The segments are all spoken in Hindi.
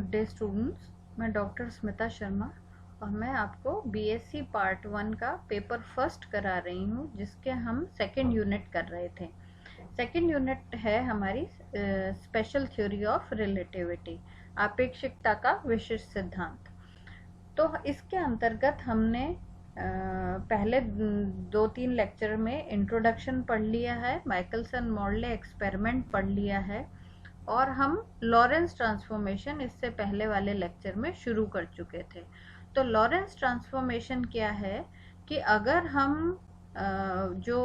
गुड डे स्टूडेंट्स, मैं डॉक्टर स्मिता शर्मा और मैं आपको बीएससी पार्ट 1 का पेपर फर्स्ट करा रही हूँ, जिसके हम सेकंड यूनिट कर रहे थे। सेकंड यूनिट है हमारी स्पेशल थ्योरी ऑफ रिलेटिविटी, आपेक्षिकता का विशिष्ट सिद्धांत। तो इसके अंतर्गत हमने पहले 2-3 लेक्चर में इंट्रोडक्शन पढ़ लिया है, माइकलसन मॉडले एक्सपेरिमेंट पढ़ लिया है और हम लॉरेंस ट्रांसफॉर्मेशन इससे पहले वाले लेक्चर में शुरू कर चुके थे। तो लॉरेंस ट्रांसफॉर्मेशन क्या है कि अगर हम जो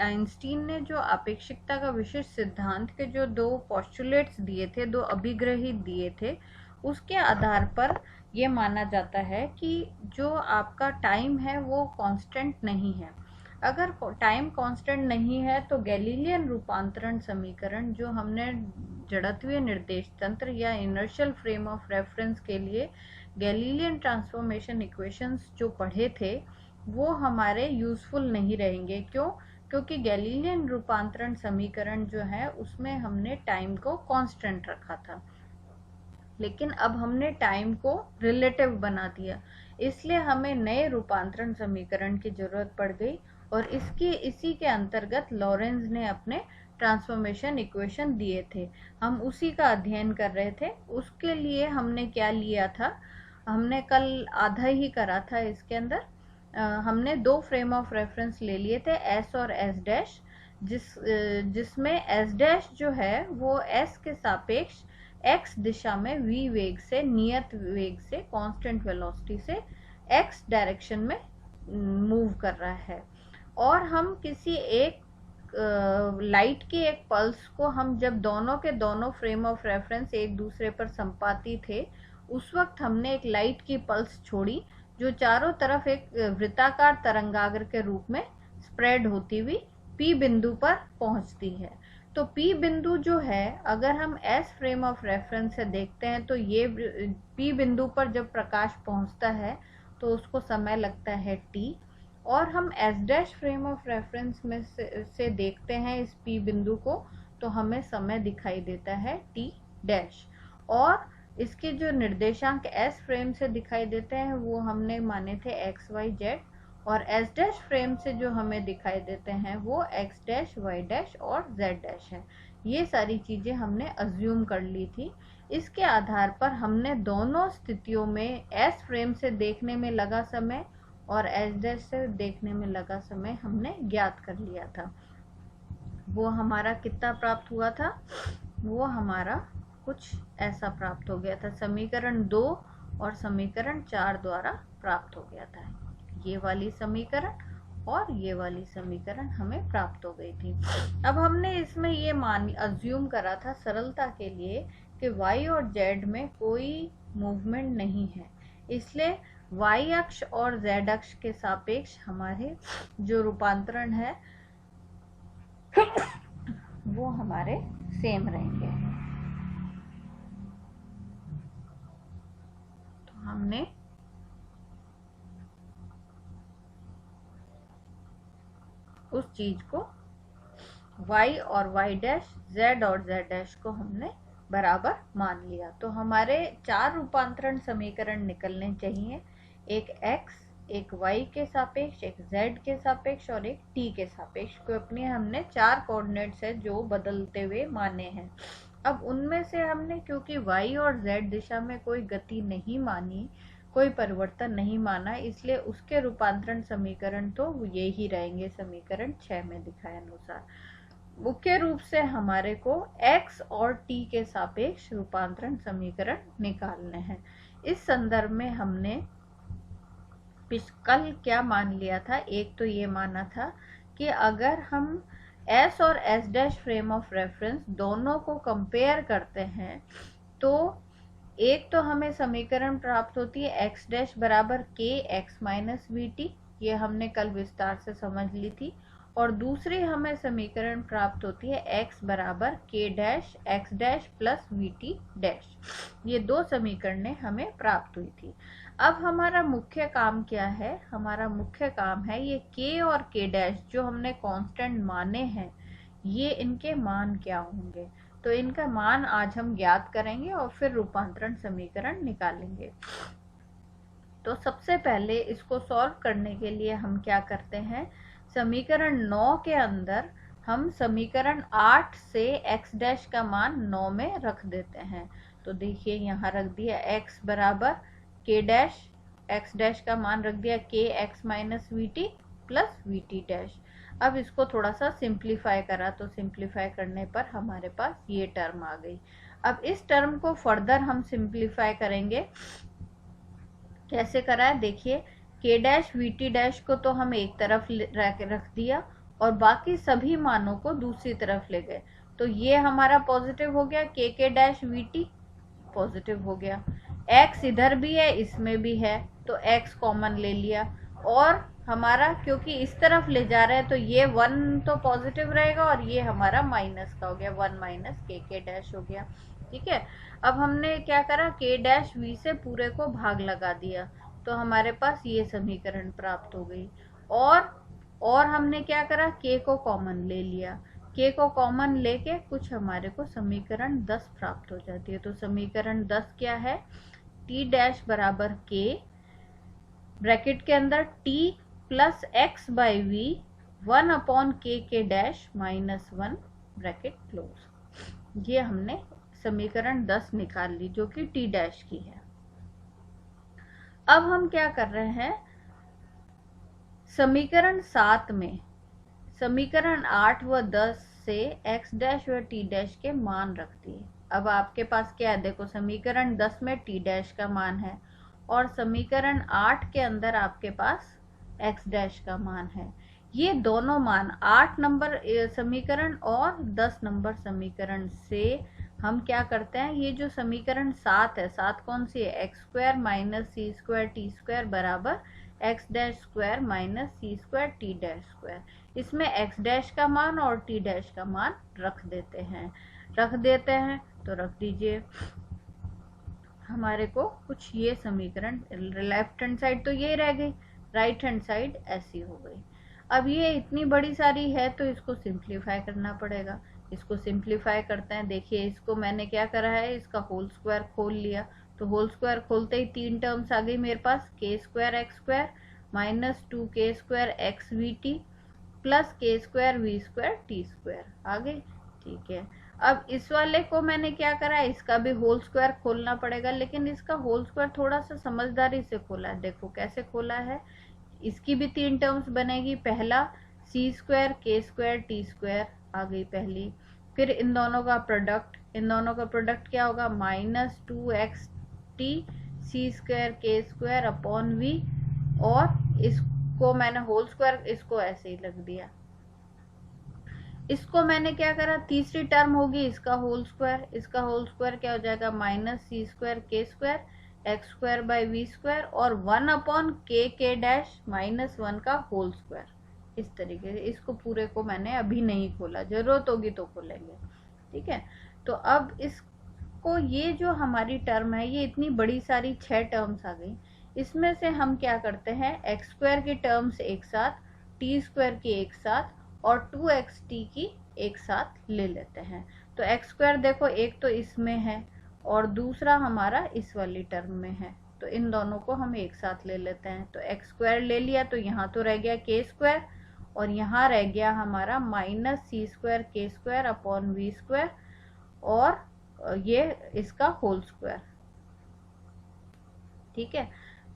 आइंस्टीन ने जो आपेक्षिकता का विशिष्ट सिद्धांत के जो 2 पोस्टुलेट्स दिए थे, 2 अभिग्रही दिए थे, उसके आधार पर ये माना जाता है कि जो आपका टाइम है वो कांस्टेंट नहीं है। अगर टाइम कांस्टेंट नहीं है तो गैलीलियन रूपांतरण समीकरण जो हमने जड़त्वीय निर्देश तंत्र या इनर्शियल फ्रेम ऑफ रेफरेंस के लिए गैलीलियन ट्रांसफॉर्मेशन इक्वेशंस जो पढ़े थे, वो हमारे यूजफुल नहीं रहेंगे। क्यों? क्योंकि गैलीलियन रूपांतरण समीकरण जो है उसमें हमने टाइम को कांस्टेंट रखा था, लेकिन अब हमने टाइम को रिलेटिव बना दिया, इसलिए हमें नए रूपांतरण समीकरण की जरूरत पड़ गई और इसी के अंतर्गत लॉरेंज ने अपने ट्रांसफॉर्मेशन इक्वेशन दिए थे। हम उसी का अध्ययन कर रहे थे। उसके लिए हमने क्या लिया था, हमने कल आधा ही करा था। इसके अंदर हमने 2 फ्रेम ऑफ रेफरेंस ले लिए थे, एस और एस डैश, जिसमें एस डैश जो है वो एस के सापेक्ष x दिशा में v वेग से, नियत वेग से, कांस्टेंट वेलोसिटी से x डायरेक्शन में मूव कर रहा है। और हम किसी एक लाइट की एक पल्स को हम जब दोनों के दोनों फ्रेम ऑफ रेफरेंस एक दूसरे पर संपाती थे, उस वक्त हमने एक लाइट की पल्स छोड़ी जो चारों तरफ एक वृत्ताकार तरंगाग्र के रूप में स्प्रेड होती हुई P बिंदु पर पहुंचती है। तो P बिंदु जो है, अगर हम S फ्रेम ऑफ रेफरेंस से देखते हैं तो ये P बिंदु पर जब प्रकाश पहुंचता है तो उसको समय लगता है T, और हम S dash frame of reference में से देखते हैं इस P बिंदु को तो हमें समय दिखाई देता है T डैश, और इसके जो निर्देशांक S फ्रेम से दिखाई देते हैं वो हमने माने थे x, y, z, और S डैश फ्रेम से जो हमें दिखाई देते हैं वो x डैश, y डैश और z डैश है। ये सारी चीजें हमने अज्यूम कर ली थी। इसके आधार पर हमने दोनों स्थितियों में S फ्रेम से देखने में लगा समय और S डैश से देखने में लगा समय हमने ज्ञात कर लिया था। वो हमारा कितना प्राप्त हुआ था, वो हमारा कुछ ऐसा प्राप्त हो गया था। समीकरण 2 और समीकरण 4 द्वारा प्राप्त हो गया था। ये वाली समीकरण और ये वाली समीकरण हमें प्राप्त हो गई थी। अब हमने इसमें ये अज्यूम करा था सरलता के लिए कि y और z में कोई मूवमेंट नहीं है, इसलिए y अक्ष और z अक्ष के सापेक्ष हमारे जो रूपांतरण है वो हमारे सेम रहेंगे। तो हमने उस चीज को y और y डैश, z और z डैश को हमने बराबर मान लिया। तो हमारे 4 रूपांतरण समीकरण निकलने चाहिए, एक x, एक y के सापेक्ष, एक z के सापेक्ष और एक t के सापेक्ष को अपने हमने 4 कोऑर्डिनेट्स है जो बदलते हुए माने हैं। अब उनमें से हमने क्योंकि y और z दिशा में कोई गति नहीं मानी, कोई परिवर्तन नहीं माना, इसलिए उसके रूपांतरण समीकरण तो ये ही रहेंगे समीकरण 6 में दिखाए अनुसार। मुख्य रूप से हमारे को x और t के सापेक्ष रूपांतरण समीकरण निकालने हैं। इस संदर्भ में हमने कल क्या मान लिया था, एक तो ये माना था कि अगर हम S और S dash frame of reference दोनों को कंपेयर करते हैं तो एक तो हमें समीकरण प्राप्त होती है x डैश बराबर k x माइनस वी, ये हमने कल विस्तार से समझ ली थी, और दूसरी हमें समीकरण प्राप्त होती है x बराबर k dash x dash plus v t dash. ये 2 समीकरणें हमें प्राप्त हुई थी। अब हमारा मुख्य काम क्या है, हमारा मुख्य काम है ये k और k डैश जो हमने कांस्टेंट माने हैं, ये इनके मान क्या होंगे। तो इनका मान आज हम ज्ञात करेंगे और फिर रूपांतरण समीकरण निकालेंगे। तो सबसे पहले इसको सॉल्व करने के लिए हम क्या करते हैं, समीकरण 9 के अंदर हम समीकरण 8 से x डैश का मान 9 में रख देते हैं। तो देखिए यहाँ रख दिया x बराबर k डैश, x डैश का मान रख दिया k x minus v t plus v t dash. अब इसको थोड़ा सा सिंप्लीफाई करा तो सिंप्लीफाई करने पर हमारे पास ये टर्म आ गई। अब इस टर्म को फर्दर हम सिंप्लीफाई करेंगे। कैसे करा है देखिए, k dash v t dash को तो हम एक तरफ रख दिया और बाकी सभी मानों को दूसरी तरफ ले गए। तो ये हमारा पॉजिटिव हो गया, k dash v T positive हो गया, x इधर भी है इसमें भी है तो x कॉमन ले लिया, और हमारा क्योंकि इस तरफ ले जा रहे हैं तो ये 1 तो पॉजिटिव रहेगा और ये हमारा माइनस का हो गया, 1 माइनस k डैश हो गया। ठीक है, अब हमने क्या करा, k डैश v से पूरे को भाग लगा दिया तो हमारे पास ये समीकरण प्राप्त हो गई। और हमने क्या करा, k को कॉमन ले लिया, k को कॉमन लेके कुछ हमारे को समीकरण 10 प्राप्त हो जाती है। तो समीकरण 10 क्या है, t डैश बराबर k ब्रैकेट के अंदर t plus x by v 1 upon के डैश माइनस 1 ब्रैकेट क्लोज। ये हमने समीकरण 10 निकाल ली जो कि t डैश की है। अब हम क्या कर रहे हैं, समीकरण 7 में समीकरण 8 व 10 से x डैश व t डैश के मान रख दिए। अब आपके पास क्या है, देखो समीकरण 10 में t डैश का मान है और समीकरण 8 के अंदर आपके पास x डैश का मान है। ये दोनों मान 8 नंबर समीकरण और 10 नंबर समीकरण से हम क्या करते हैं, ये जो समीकरण 7 है, 7 कौन सी है, x square minus c square t square बराबर x dash square minus c square T dash square. इसमें एक्स डैश का मान और टी डैश का मान रख देते हैं तो रख दीजिए। हमारे को कुछ ये समीकरण, लेफ्ट हैंड साइड तो ये रह गई, राइट हैंड साइड ऐसी हो गई। अब ये इतनी बड़ी सारी है तो इसको सिंप्लीफाई करना पड़ेगा। इसको सिंप्लीफाई करते हैं, देखिए इसको मैंने क्या करा है, इसका होल स्क्वायर खोल लिया तो होल स्क्वायर खोलते ही 3 टर्म्स आ गई मेरे पास, K square x square minus 2k square x v t plus K square v square t square आ गई। ठीक है, अब इस वाले को मैंने क्या करा, इसका भी होल स्क्वायर खोलना पड़ेगा, लेकिन इसका होल स्क्वायर थोड़ा सा समझदारी से खोला है। देखो कैसे खोला है, इसकी भी 3 टर्म्स बनेगी, पहला सी स्क्वायर के स्क्वायर टी स्क्वायर आ गई पहली, फिर इन दोनों का प्रोडक्ट क्या होगा, minus 2x t c square के स्क्वायर अपॉन वी, और इसको मैंने होल स्क्वायर इसको ऐसे ही लग दिया। इसको मैंने क्या करा, तीसरी टर्म होगी इसका होल स्क्वायर क्या हो जाएगा, माइनस सी स्क्वायर के square x square by v square और 1 अपॉन के डैश माइनस 1 का होल स्क्वायर। इस तरीके से इसको पूरे को मैंने अभी नहीं खोला, जरूरत होगी तो खोलेंगे। ठीक है, तो अब इसको, ये जो हमारी टर्म है ये इतनी बड़ी सारी 6 टर्म्स आ गई, इसमें से हम क्या करते हैं, एक्स स्क्वायर की टर्म्स एक साथ, टी स्क्वायर की एक साथ और 2xt की एक साथ ले लेते हैं। तो एक्स स्क्वायर देखो एक तो इसमें है और दूसरा हमारा इस वाली टर्म में है, तो इन दोनों को हम एक साथ ले लेते हैं। तो एक्स स्क्वायर ले लिया तो यहाँ तो रह गया के स्क्वायर और यहाँ रह गया हमारा माइनस सी स्क्वायर के स्क्वायर अपॉन वी स्क्वायर और ये इसका होल स्क्वायर। ठीक है,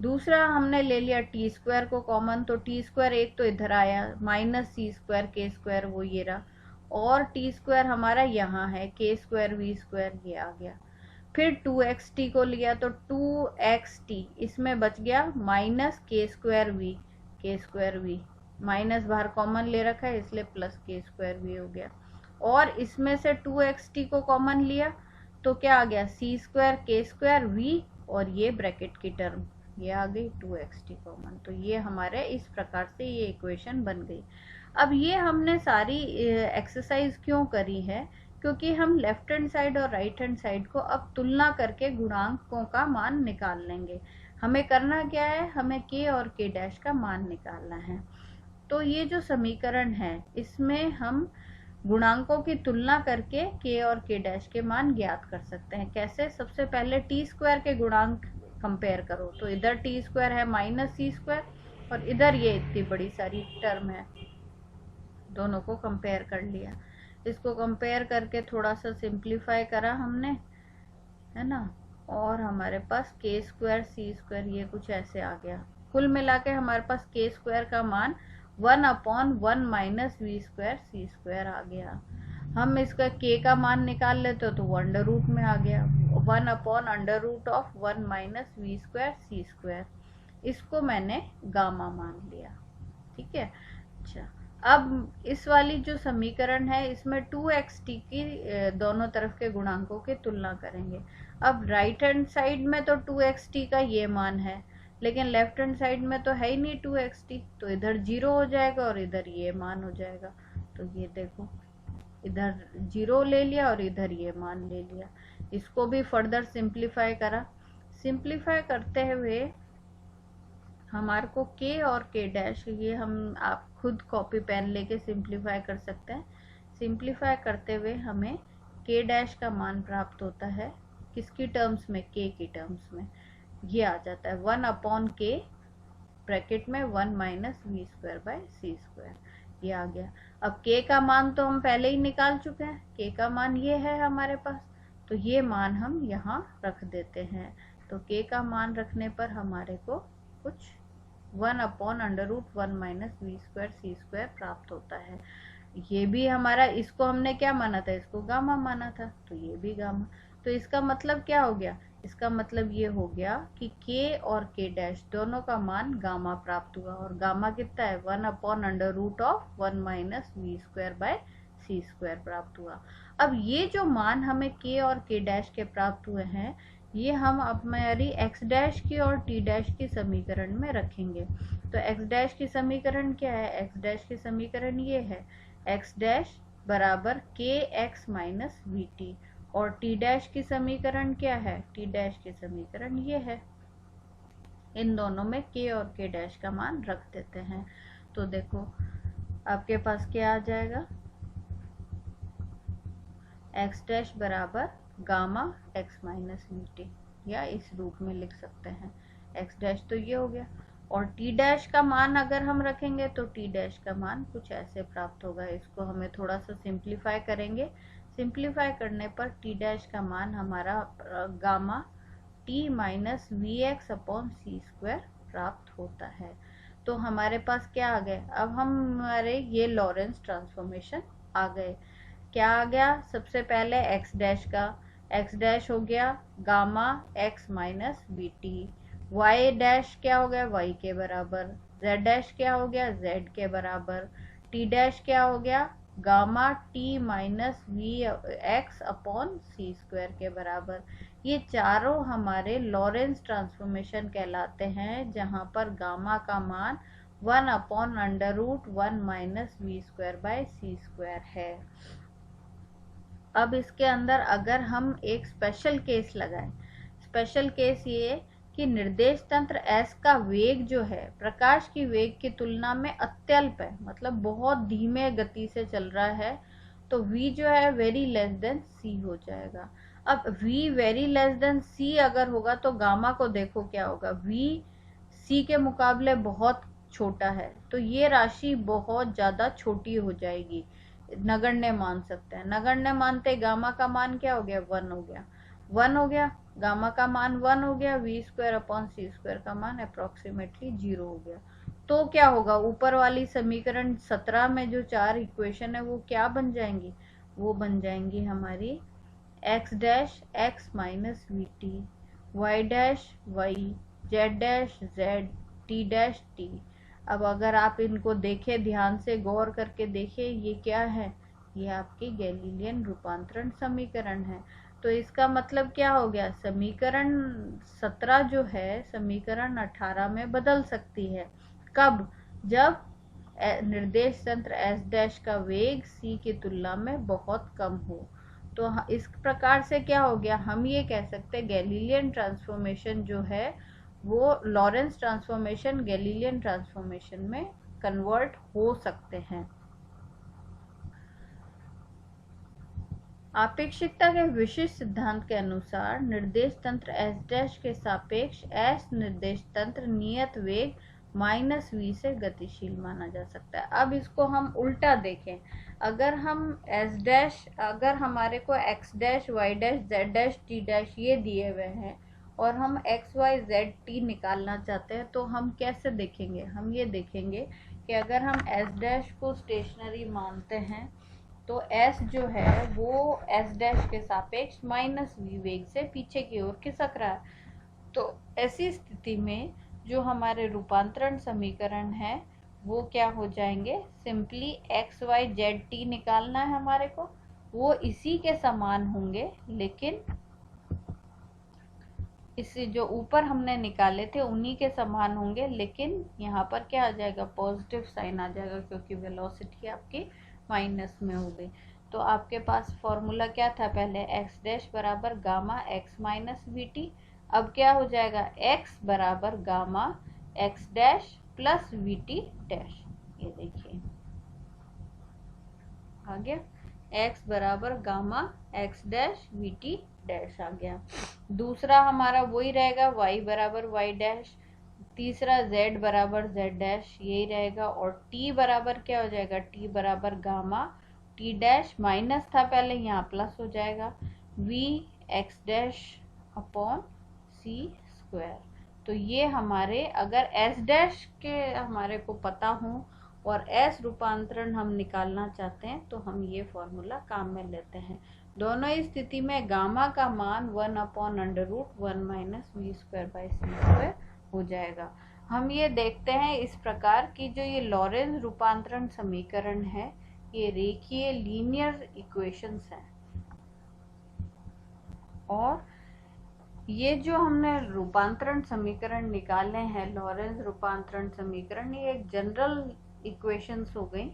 दूसरा हमने ले लिया टी स्क्वायर को कॉमन, तो टी स्क्वायर एक तो इधर आया, माइनस सी स्क्वायर के स्क्वायर वो ये रहा, और टी स्क्वायर हमारा यहाँ है, के स्क्वायर वी स्क्वायर ये आ गया। फिर 2xt को लिया तो 2xt, इसमें बच गया माइनस के स्क्वायर वी, माइनस बाहर कॉमन ले रखा है इसलिए प्लस के स्क्वायर वी हो गया, और इसमें से 2xt को कॉमन लिया तो क्या आ गया, सी स्क्वायर के स्क्वायर वी और ये ब्रैकेट की टर्म ये आ गई 2xt कॉमन। तो ये हमारे इस प्रकार से ये इक्वेशन बन गई। अब ये हमने सारी एक्सरसाइज क्यों करी है, क्योंकि हम लेफ्ट हैंड साइड और राइट हैंड साइड को अब तुलना करके गुणांकों का मान निकाल लेंगे। हमें करना क्या है, हमें k और k डैश का मान निकालना है। तो ये जो समीकरण है इसमें हम गुणांकों की तुलना करके k और k डैश के मान ज्ञात कर सकते हैं। कैसे? सबसे पहले टी स्क्वायर के गुणांक कंपेयर करो, तो इधर टी स्क्वायर है माइनस सी स्क्वायर और इधर ये इतनी बड़ी सारी टर्म है, दोनों को कंपेयर कर लिया। इसको कंपेयर करके थोड़ा सा सिंप्लीफाई करा हमने, है ना, और हमारे पास के स्क्वायर सी स्क्वायर ये कुछ ऐसे आ गया। कुल मिला के हमारे पास के स्क्वायर का मान 1/1 minus v square c square आ गया। हम इसका के का मान निकाल लेते तो वो अंडर रूट में आ गया, 1/√1 minus v square c square. इसको मैंने गामा मान लिया, ठीक है। अच्छा, अब इस वाली जो समीकरण है इसमें 2xt की दोनों तरफ के गुणांकों की तुलना करेंगे। अब राइट हैंड साइड में तो 2xt का ये मान है, लेकिन लेफ्ट हैंड साइड में तो है ही नहीं 2xt, तो इधर 0 हो जाएगा और इधर ये मान हो जाएगा। तो ये देखो, इधर 0 ले लिया और इधर ये मान ले लिया। इसको भी फर्दर सिंप्लीफाई करा। सिंप्लीफाई करते हुए हमारे को k और k डैश, ये हम आप खुद कॉपी पेन लेके सिंप्लीफाई कर सकते हैं। सिंप्लीफाई करते हुए हमें k डैश का मान प्राप्त होता है, किसकी टर्म्स में? k की टर्म्स में। ये आ जाता है 1/k ब्रैकेट में 1 minus v square by c square, ये आ गया। अब k का मान तो हम पहले ही निकाल चुके हैं, k का मान ये है हमारे पास, तो ये मान हम यहाँ रख देते हैं। तो k का मान रखने पर हमारे को कुछ 1/√1 minus v square c square प्राप्त होता है। ये भी हमारा, इसको हमने क्या माना था? इसको गामा माना था, तो ये भी गामा। तो इसका मतलब क्या हो गया? इसका मतलब ये हो गया कि k और k डैश दोनों का मान गामा प्राप्त हुआ, और गामा कितना है? 1/√1 minus v square by c square प्राप्त हुआ। अब ये जो मान हमें k और k डैश के प्राप्त हुए हैं, ये हम हमारी x डैश की और t डैश की समीकरण में रखेंगे। तो x डैश की समीकरण क्या है? x डैश की समीकरण ये है, x डैश बराबर kx माइनस वी टी, और t डैश की समीकरण क्या है? t डैश की समीकरण ये है। इन दोनों में k और k डैश का मान रख देते हैं। तो देखो आपके पास क्या आ जाएगा? x डैश बराबर gamma x minus v T, या इस रूप में लिख सकते हैं। x डैश तो ये हो गया, और t डैश का मान अगर हम रखेंगे तो t डैश का मान कुछ ऐसे प्राप्त होगा। इसको हमें थोड़ा सा सिंप्लीफाई करेंगे। सिंप्लीफाई करने पर t डैश का मान हमारा gamma t minus v x upon c square प्राप्त होता है। तो हमारे पास क्या आ गए? अब हमारे ये लॉरेंस ट्रांसफॉर्मेशन आ गए। क्या आ गया? सबसे पहले x डैश का, x डैश हो गया gamma x minus b t, y dash क्या हो गया? y के बराबर, z डैश क्या हो गया? z के बराबर, t डैश क्या हो गया? Gamma t minus v x upon c square के बराबर। ये चारों हमारे लॉरेंस ट्रांसफॉर्मेशन कहलाते हैं, जहां पर गामा का मान 1/√1 minus v square by c square है। अब इसके अंदर अगर हम एक स्पेशल केस लगाएं, स्पेशल केस ये कि निर्देश तंत्र S का वेग जो है प्रकाश की वेग की तुलना में अत्यल्प है, मतलब बहुत धीमे गति से चल रहा है, तो v जो है वेरी लेस देन c हो जाएगा। अब v very less than c अगर होगा तो गामा को देखो क्या होगा, v c के मुकाबले बहुत छोटा है, तो ये राशि बहुत ज्यादा छोटी हो जाएगी, नगण्य मान सकते हैं। नगण्य मानते गामा का मान क्या हो गया? 1 हो गया, 1 हो गया, गामा का मान 1 हो गया, v square upon c square का मान अप्रोक्सीमेटली 0 हो गया। तो क्या होगा? ऊपर वाली समीकरण 17 में जो 4 इक्वेशन है वो क्या बन जाएंगी? वो बन जाएंगी हमारी x dash x minus v t, y dash y, z dash z, t dash t. अब अगर आप इनको देखें, ध्यान से गौर करके देखें, ये क्या है? ये आपकी गैलीलियन रूपांतरण समीकरण है। तो इसका मतलब क्या हो गया? समीकरण 17 जो है समीकरण 18 में बदल सकती है। कब? जब निर्देश तंत्र S डैश का वेग c की तुलना में बहुत कम हो। तो इस प्रकार से क्या हो गया? हम ये कह सकते हैं गैलीलियन ट्रांसफॉर्मेशन जो है वो लॉरेंस ट्रांसफॉर्मेशन गैलीलियन ट्रांसफॉर्मेशन में कन्वर्ट हो सकते हैं। आपेक्षिकता के विशिष्ट सिद्धांत के अनुसार निर्देश तंत्र एस डैश के सापेक्ष एस निर्देश तंत्र नियत वेग माइनस वी से गतिशील माना जा सकता है। अब इसको हम उल्टा देखें, अगर हम एस डैश, अगर हमारे को x dash y dash z dash t dash ये दिए हुए हैं और हम एक्स वाई जेड टी निकालना चाहते हैं, तो हम कैसे देखेंगे? हम ये देखेंगे कि अगर हम एस डैश को स्टेशनरी मानते हैं तो s जो है वो s डैश के सापेक्ष माइनस v वेग से पीछे की ओर खिसक रहा है। तो ऐसी स्थिति में जो हमारे रूपांतरण समीकरण है वो क्या हो जाएंगे? Simply x y z t निकालना है हमारे को, वो इसी के समान होंगे, लेकिन इसे जो ऊपर हमने निकाले थे उन्हीं के समान होंगे, लेकिन यहाँ पर क्या आ जाएगा? पॉजिटिव साइन आ जाएगा, क्योंकि वेलोसिटी आपकी माइनस में हो गई। तो आपके पास फॉर्मूला क्या था? पहले एक्स डैश बराबर gamma x minus v t. अब क्या हो जाएगा? एक्स बराबर gamma x dash plus v t dash. ये देखिए आ गया, एक्स बराबर gamma x dash v t dash आ गया। दूसरा हमारा वही रहेगा, y बराबर y डैश। तीसरा z बराबर z डैश, यही रहेगा। और t बराबर क्या हो जाएगा? t बराबर गामा t डैश, माइनस था पहले, यहाँ प्लस हो जाएगा, v x dash upon c square. तो ये हमारे, अगर s डैश के हमारे को पता हो और s रूपांतरण हम निकालना चाहते हैं तो हम ये फॉर्मूला काम में लेते हैं। दोनों ही स्थिति में गामा का मान 1/√1 minus v square by c square हो जाएगा। हम ये देखते हैं इस प्रकार की जो ये लॉरेंज रूपांतरण समीकरण है, ये रेखीय लीनियर इक्वेशंस हैं। और ये जो हमने रूपांतरण समीकरण निकाले हैं, लॉरेंज रूपांतरण समीकरण, ये एक जनरल इक्वेशंस हो गई।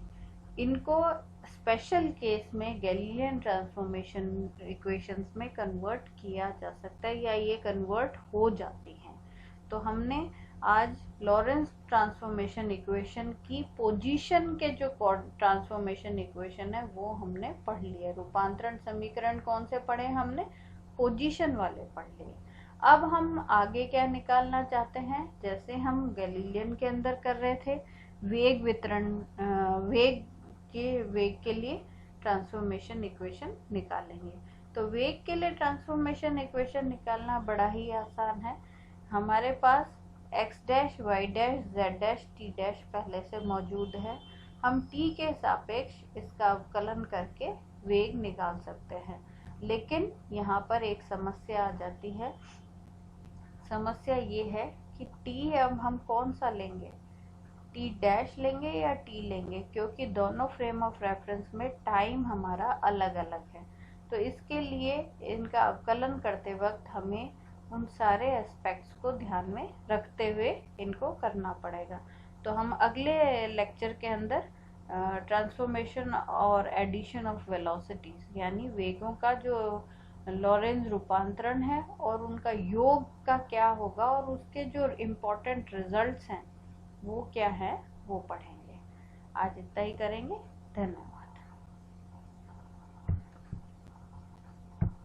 इनको स्पेशल केस में गैलीलियन ट्रांसफॉर्मेशन इक्वेशंस में कन्वर्ट किया जा सकता है, या ये कन्वर्ट हो जाती हैं। तो हमने आज लॉरेंस ट्रांसफॉर्मेशन इक्वेशन की पोजीशन के जो ट्रांसफॉर्मेशन इक्वेशन है वो हमने पढ़ लिए। रूपांतरण समीकरण कौन से पढ़े हमने? पोजीशन वाले पढ़ लिए। अब हम आगे क्या निकालना चाहते हैं? जैसे हम गैलीलियन के अंदर कर रहे थे, वेग वितरण, वेग के लिए ट्रांसफॉर्मेशन इक्वेशन निकालेंगे। तो वेग के लिए ट्रांसफॉर्मेशन इक्वेशन निकालना बड़ा ही आसान है। हमारे पास x dash y dash z dash t dash पहले से मौजूद है। हम t के सापेक्ष इसका अवकलन करके वेग निकाल सकते हैं, लेकिन यहाँ पर एक समस्या आ जाती है। समस्या ये है कि t अब हम कौन सा लेंगे? टी डैश लेंगे या टी लेंगे? क्योंकि दोनों फ्रेम ऑफ रेफरेंस में टाइम हमारा अलग अलग है। तो इसके लिए इनका अवकलन करते वक्त हमें उन सारे एस्पेक्ट्स को ध्यान में रखते हुए इनको करना पड़ेगा। तो हम अगले लेक्चर के अंदर ट्रांसफॉर्मेशन और एडिशन ऑफ वेलोसिटीज, यानी वेगों का जो लॉरेंज रूपांतरण है और उनका योग का क्या होगा और उसके जो इम्पोर्टेंट रिजल्ट्स हैं वो क्या है वो पढ़ेंगे। आज इतना ही करेंगे। धन्यवाद।